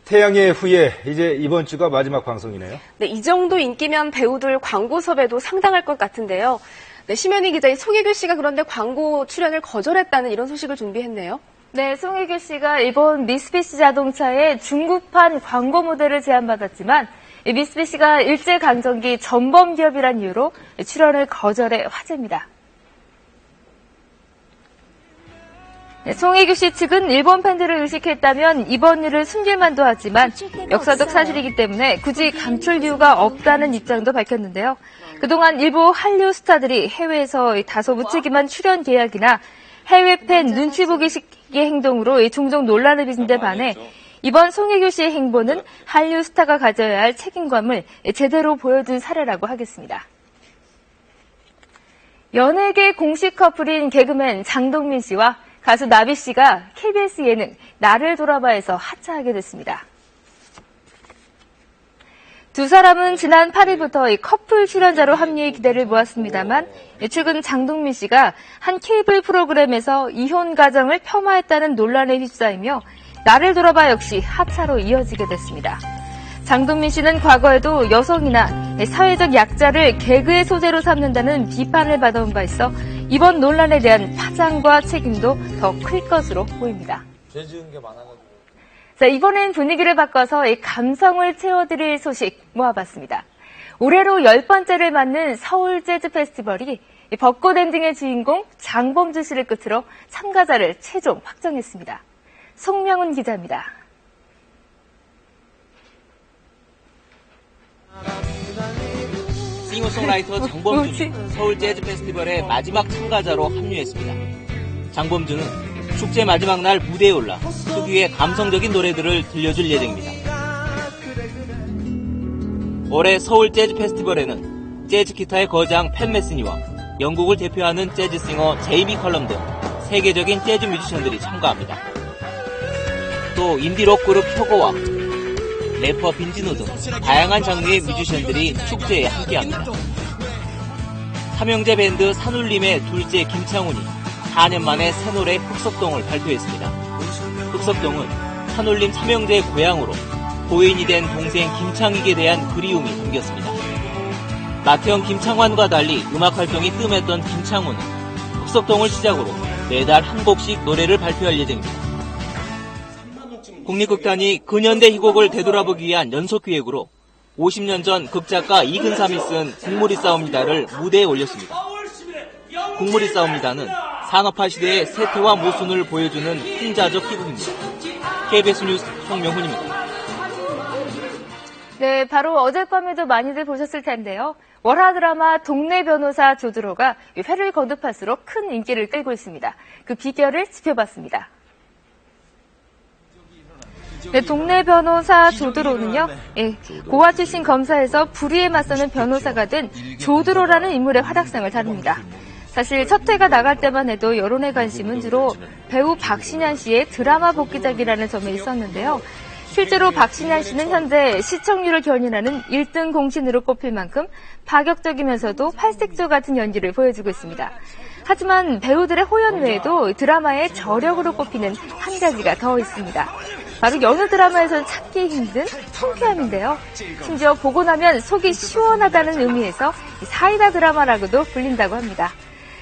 태양의 후예, 이제 이번 주가 마지막 방송이네요. 네, 이 정도 인기면 배우들 광고 섭외도 상당할 것 같은데요. 네, 심연희 기자, 송혜교 씨가 그런데 광고 출연을 거절했다는 이런 소식을 준비했네요. 네, 송혜교 씨가 일본 미쓰비시 자동차의 중국판 광고 모델을 제안받았지만 미쓰비시가 일제강점기 전범 기업이란 이유로 출연을 거절해 화제입니다. 네, 송혜교 씨 측은 일본 팬들을 의식했다면 이번 일을 숨길 만도 하지만 역사적 사실이기 때문에 굳이 감출 이유가 없다는 입장도 밝혔는데요. 그동안 일부 한류 스타들이 해외에서 다소 무책임한 출연 계약이나 해외 팬 눈치 보기 식의 행동으로 종종 논란을 빚은 데 반해 이번 송혜교 씨의 행보는 한류 스타가 가져야 할 책임감을 제대로 보여준 사례라고 하겠습니다. 연예계 공식 커플인 개그맨 장동민 씨와 가수 나비 씨가 KBS 예능 나를 돌아봐에서 하차하게 됐습니다. 두 사람은 지난 8일부터 이 커플 출연자로 합류의 기대를 모았습니다만 최근 장동민 씨가 한 케이블 프로그램에서 이혼 가정을 폄하했다는 논란에 휩싸이며 나를 돌아봐 역시 하차로 이어지게 됐습니다. 장동민 씨는 과거에도 여성이나 사회적 약자를 개그의 소재로 삼는다는 비판을 받아온 바 있어 이번 논란에 대한 파장과 책임도 더 클 것으로 보입니다. 죄 지은 게 많아가지고. 자, 이번엔 분위기를 바꿔서 이 감성을 채워드릴 소식 모아봤습니다. 올해로 10번째를 맞는 서울 재즈 페스티벌이 벚꽃 엔딩의 주인공 장범준 씨를 끝으로 참가자를 최종 확정했습니다. 송명훈 기자입니다. 싱어송라이터 장범준이 서울 재즈 페스티벌의 마지막 참가자로 합류했습니다. 장범준은 축제 마지막 날 무대에 올라 특유의 감성적인 노래들을 들려줄 예정입니다. 올해 서울 재즈 페스티벌에는 재즈 기타의 거장 팻 메스니와 영국을 대표하는 재즈싱어 제이미 컬럼 등 세계적인 재즈 뮤지션들이 참가합니다. 또 인디록 그룹 혁오와 래퍼 빈지노 등 다양한 장르의 뮤지션들이 축제에 함께합니다. 삼형제 밴드 산울림의 둘째 김창훈이 4년 만에 새 노래 흑석동을 발표했습니다. 흑석동은 산울림 삼형제의 고향으로 고인이 된 동생 김창익에 대한 그리움이 담겼습니다. 맏형 김창완과 달리 음악 활동이 뜸했던 김창훈은 흑석동을 시작으로 매달 한 곡씩 노래를 발표할 예정입니다. 국립극단이 근현대 희곡을 되돌아보기 위한 연속기획으로 50년 전 극작가 이근삼이 쓴 국물이 싸웁니다를 무대에 올렸습니다. 국물이 싸웁니다는 산업화 시대의 세태와 모순을 보여주는 풍자적 희곡입니다. KBS 뉴스 송명훈입니다. 네, 바로 어젯밤에도 많이들 보셨을 텐데요. 월화 드라마 동네 변호사 조드로가 회를 거듭할수록 큰 인기를 끌고 있습니다. 그 비결을 짚어봤습니다. 네, 동네 변호사 조드로는요, 고아 출신 검사에서 불의에 맞서는 변호사가 된 조드로라는 인물의 활약상을 다룹니다. 사실 첫 회가 나갈 때만 해도 여론의 관심은 주로 배우 박신양 씨의 드라마 복귀작이라는 점에 있었는데요. 실제로 박신양 씨는 현재 시청률을 견인하는 1등 공신으로 꼽힐 만큼 파격적이면서도 팔색조 같은 연기를 보여주고 있습니다. 하지만 배우들의 호연 외에도 드라마의 저력으로 꼽히는 한 가지가 더 있습니다. 바로 여느 드라마에서는 찾기 힘든 통쾌함인데요. 심지어 보고 나면 속이 시원하다는 의미에서 사이다 드라마라고도 불린다고 합니다.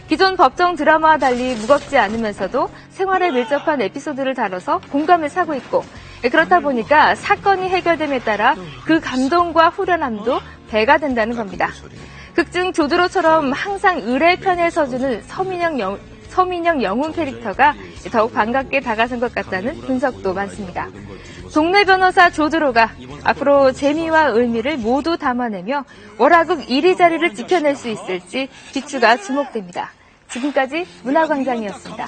기존 법정 드라마와 달리 무겁지 않으면서도 생활에 밀접한 에피소드를 다뤄서 공감을 사고 있고, 그렇다 보니까 사건이 해결됨에 따라 그 감동과 후련함도 배가 된다는 겁니다. 극중 조드로처럼 항상 의뢰 편에 서주는 서민영 영웅 캐릭터가 더욱 반갑게 다가선 것 같다는 분석도 많습니다. 동네 변호사 조드로가 앞으로 재미와 의미를 모두 담아내며 월화극 1위 자리를 지켜낼 수 있을지 귀추가 주목됩니다. 지금까지 문화광장이었습니다.